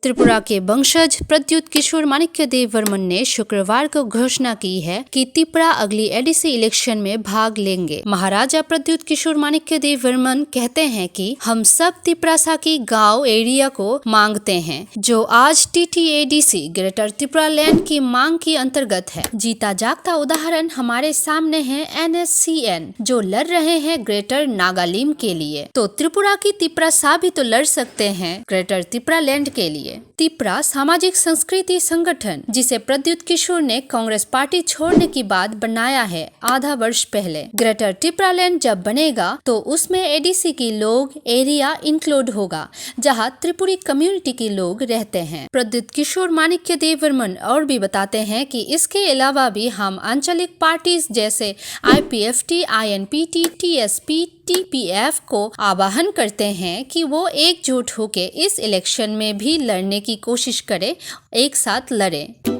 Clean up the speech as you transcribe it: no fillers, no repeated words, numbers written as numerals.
त्रिपुरा के वंशज प्रद्युत किशोर माणिक्य देव वर्मन ने शुक्रवार को घोषणा की है कि त्रिपुरा अगली एडीसी इलेक्शन में भाग लेंगे। महाराजा प्रद्युत किशोर माणिक्य देव वर्मन कहते हैं कि हम सब त्रिपुरा की गांव एरिया को मांगते हैं, जो आज TTADC ग्रेटर त्रिपुरा लैंड की मांग की अंतर्गत है। जीता जागता उदाहरण हमारे सामने है NSCN, जो लड़ रहे हैं ग्रेटर नागालिम के लिए, तो त्रिपुरा की त्रिपुरा भी तो लड़ सकते हैं ग्रेटर त्रिपुरा लैंड के लिए। त्रिपुरा सामाजिक संस्कृति संगठन, जिसे प्रद्युत किशोर ने कांग्रेस पार्टी छोड़ने की बाद बनाया है आधा वर्ष पहले। ग्रेटर त्रिपुरा लैंड जब बनेगा तो उसमें एडीसी की लोग एरिया इंक्लूड होगा, जहां त्रिपुरी कम्युनिटी के लोग रहते हैं। प्रद्युत किशोर माणिक्य देव वर्मन और भी बताते हैं कि इसके अलावा भी हम आंचलिक पार्टीज जैसे IPFT, INPT, TSP, TPF को आह्वान करते हैं कि वो एकजुट होकर इस इलेक्शन में भी लड़ने की कोशिश करें, एक साथ लड़ें।